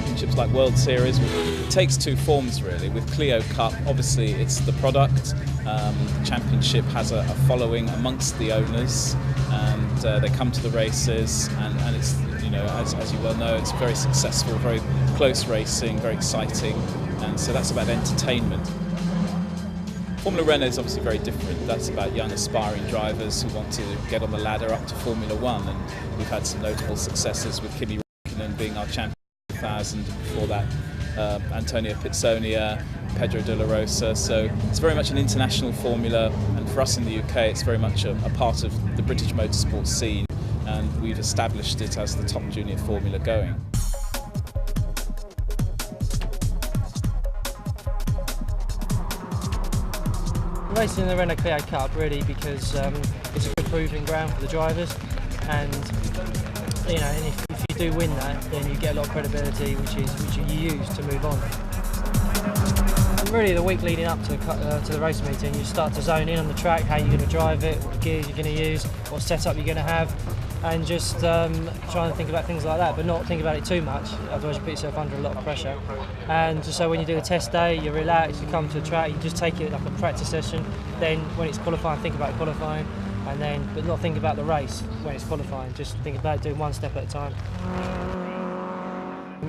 championships like World Series. It takes two forms really. With Clio Cup, obviously it's the product. The championship has a following amongst the owners, and they come to the races, and it's, you know, as you well know, it's very successful, very close racing, very exciting, and so that's about entertainment. Formula Renault is obviously very different. That's about young aspiring drivers who want to get on the ladder up to Formula One, and we've had some notable successes with Kimi Räikkönen being our champion in 2000, before that Antonio Pizzonia, Pedro de la Rosa. So it's very much an international formula, and for us in the UK it's very much a part of the British motorsport scene, and we've established it as the top junior formula going. Racing in the Renault Clio Cup really because it's a good proving ground for the drivers, and you know, and if you do win that, then you get a lot of credibility, which you use to move on. And really, the week leading up to the race meeting, you start to zone in on the track, how you're going to drive it, what gears you're going to use, what setup you're going to have, and just try and think about things like that, but not think about it too much, otherwise you put yourself under a lot of pressure. And so when you do a test day, you relax, you come to a track, you just take it like a practice session. Then when it's qualifying, think about qualifying, and then but not think about the race when it's qualifying. Just think about doing one step at a time.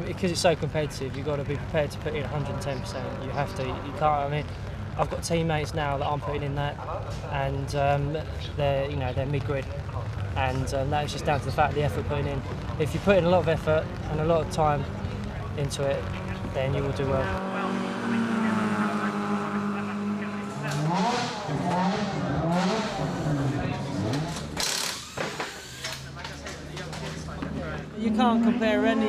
Because it's so competitive, you've got to be prepared to put in 110%. You have to. You can't. I mean, I've got teammates now that I'm putting in that, and they're mid-grid. And that's just down to the fact of the effort put in. If you put in a lot of effort and a lot of time into it, then you will do well. You can't compare any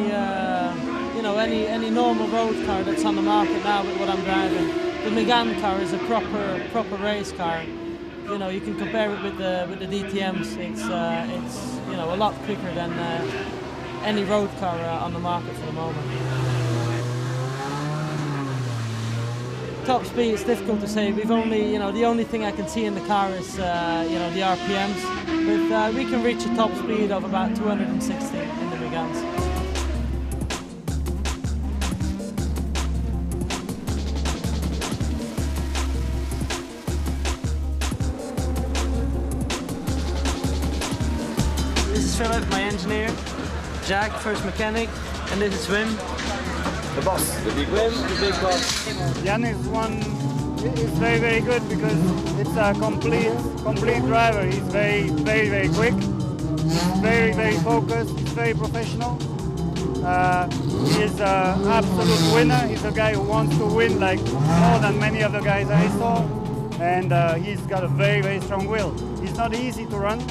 normal road car that's on the market now with what I'm driving. The Megane car is a proper race car. You know, you can compare it with the DTMs. It's a lot quicker than any road car on the market for the moment. Top speed, it's difficult to say. We've only, the only thing I can see in the car is, the RPMs. But we can reach a top speed of about 260 in the Meganes. This is Philip, my engineer. Jack, first mechanic, and this is Wim. The boss, the big Wim, the big boss. Jan is very, very good because it's a complete driver. He's very, very, very quick. He's very, very focused. He's very professional. He is an absolute winner. He's a guy who wants to win like more than many other guys I saw, and he's got a very, very strong will. He's not easy to run,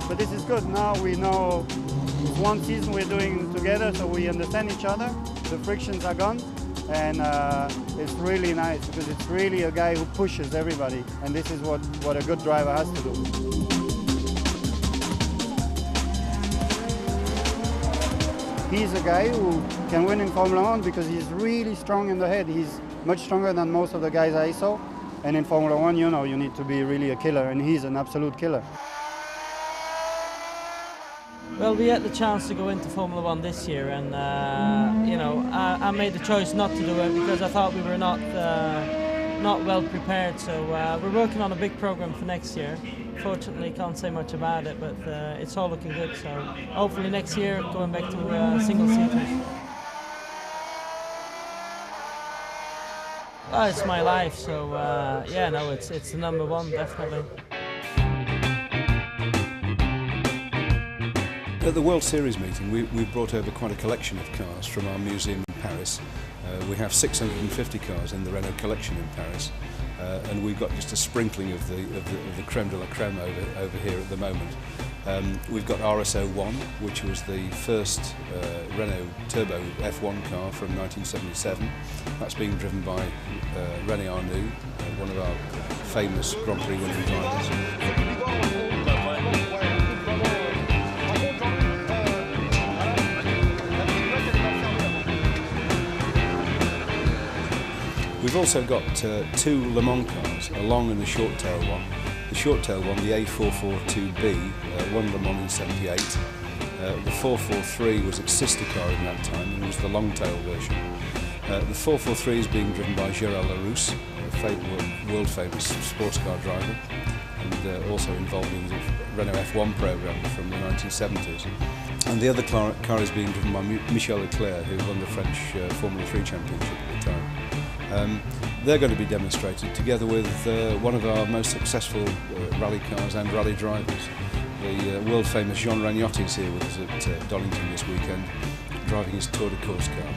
but this is good. Now we know it's one season we're doing together, so we understand each other. The frictions are gone, and it's really nice because it's really a guy who pushes everybody, and this is what a good driver has to do. He's a guy who can win in Formula One because he's really strong in the head. He's much stronger than most of the guys I saw, and in Formula One, you know, you need to be really a killer, and he's an absolute killer. Well, we had the chance to go into Formula One this year, and I made the choice not to do it because I thought we were not well prepared. So we're working on a big program for next year. Fortunately, can't say much about it, but it's all looking good. So hopefully next year, going back to single seaters. Oh, it's my life. So it's the number one, definitely. At the World Series meeting, we've brought over quite a collection of cars from our museum in Paris. We have 650 cars in the Renault collection in Paris, and we've got just a sprinkling of the creme de la creme over here at the moment. We've got RS01, which was the first Renault turbo F1 car from 1977. That's being driven by René Arnoux, one of our famous Grand Prix winning drivers. We've also got two Le Mans cars, a long and a short tail one. The short tail one, the A442B, won Le Mans in '78, The 443 was its sister car in that time and was the long tail version. The 443 is being driven by Gérard Larousse, a world famous sports car driver, and also involved in the Renault F1 program from the 1970s. And the other car is being driven by Michel Leclerc, who won the French Formula 3 Championship at the time. They're going to be demonstrated together with one of our most successful rally cars and rally drivers. The world famous Jean Ragnotti is here with us at Donington this weekend, driving his Tour de Course car.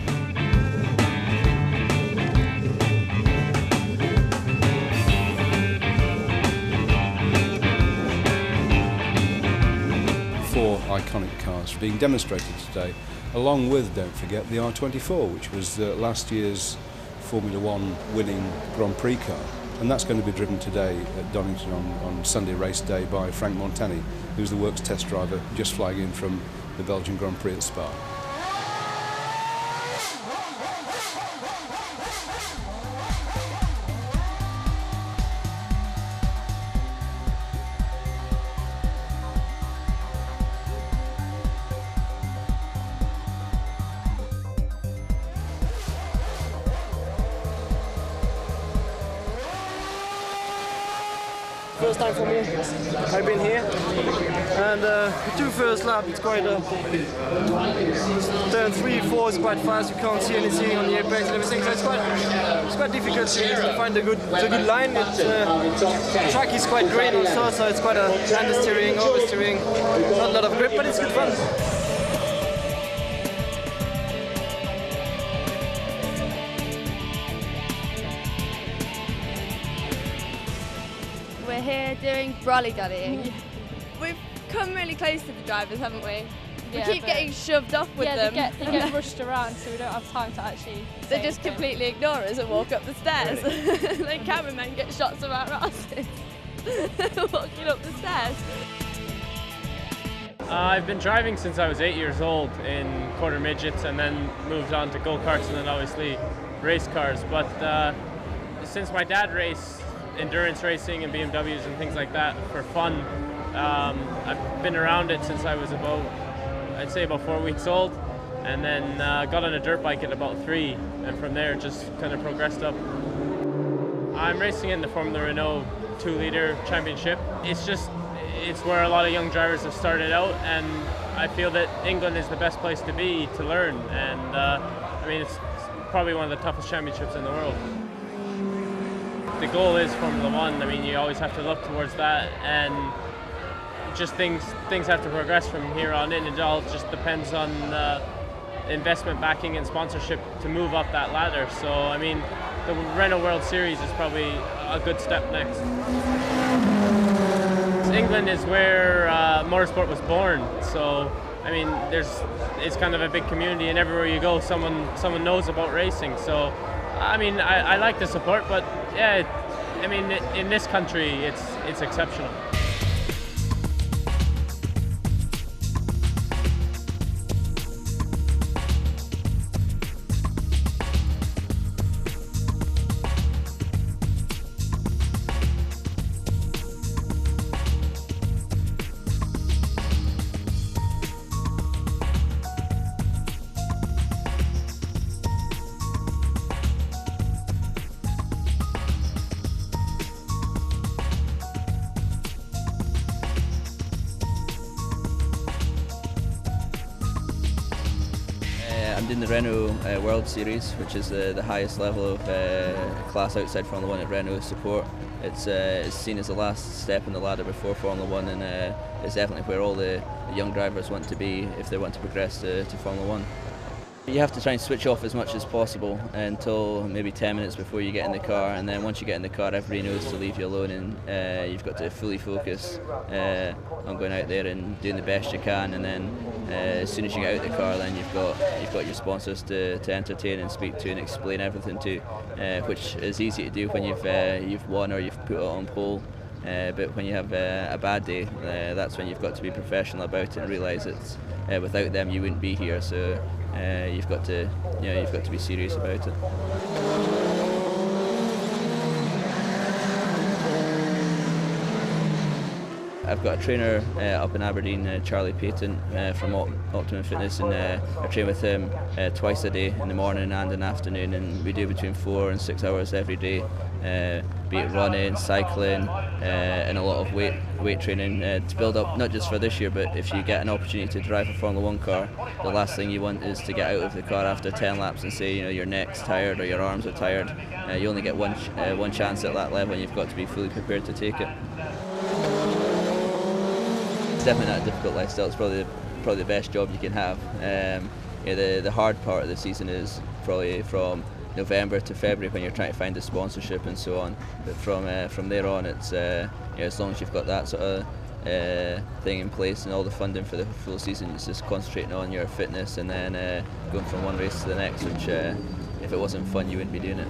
Four iconic cars being demonstrated today, along with, don't forget, the R24, which was last year's Formula 1 winning Grand Prix car. And that's going to be driven today at Donington on Sunday race day by Frank Montani, who's the works test driver just flying in from the Belgian Grand Prix at Spa. First time for me, I've been here, and the two first lap, it's quite turn 3, 4 is quite fast, you can't see anything on the apex and everything, so it's quite difficult to find the good line. The track is quite green also, so it's quite a understeering, oversteering, not a lot of grip, but it's good fun. We're here doing brolly-daddying. We've come really close to the drivers, haven't we? We keep getting shoved off with them. They get rushed around, so we don't have time to actually. They just completely ignore us and walk up the stairs. The cameramen get shots of our asses walking up the stairs. I've been driving since I was 8 years old in quarter midgets, and then moved on to go-karts and then obviously race cars. But since my dad raced endurance racing and BMWs and things like that for fun, I've been around it since I was I'd say about 4 weeks old, and then got on a dirt bike at about 3, and from there just kind of progressed up. I'm racing in the Formula Renault 2-liter championship. It's where a lot of young drivers have started out, and I feel that England is the best place to be to learn, and I mean, it's probably one of the toughest championships in the world. The goal is Formula 1. I mean, you always have to look towards that, and just things have to progress from here on in. It all just depends on investment backing and sponsorship to move up that ladder. So, I mean, the Renault World Series is probably a good step next. England is where motorsport was born, so I mean, it's kind of a big community, and everywhere you go, someone knows about racing. So, I mean, I like the support, but yeah, I mean, in this country, it's exceptional. I'm doing the Renault World Series, which is the highest level of class outside Formula 1 at Renault support. It's seen as the last step in the ladder before Formula 1, and it's definitely where all the young drivers want to be if they want to progress to Formula 1. You have to try and switch off as much as possible until maybe 10 minutes before you get in the car, and then once you get in the car, everybody knows to leave you alone, and you've got to fully focus on going out there and doing the best you can. And then as soon as you get out the car, then you've got your sponsors to entertain and speak to and explain everything to, which is easy to do when you've won or you've put it on pole. But when you have a bad day, that's when you've got to be professional about it and realise that without them you wouldn't be here. So you've got to be serious about it. I've got a trainer up in Aberdeen, Charlie Payton from Optimum Fitness, and I train with him twice a day, in the morning and in the afternoon, and we do between 4 and 6 hours every day, be it running, cycling, and a lot of weight training to build up, not just for this year, but if you get an opportunity to drive a Formula 1 car, the last thing you want is to get out of the car after 10 laps and say, you know, your neck's tired or your arms are tired. You only get one chance at that level, and you've got to be fully prepared to take it. It's definitely not a difficult lifestyle. It's probably the best job you can have. You know, the hard part of the season is probably from November to February when you're trying to find a sponsorship and so on. But from there on, it's you know, as long as you've got that sort of thing in place and all the funding for the full season, it's just concentrating on your fitness and then going from one race to the next, which if it wasn't fun, you wouldn't be doing it.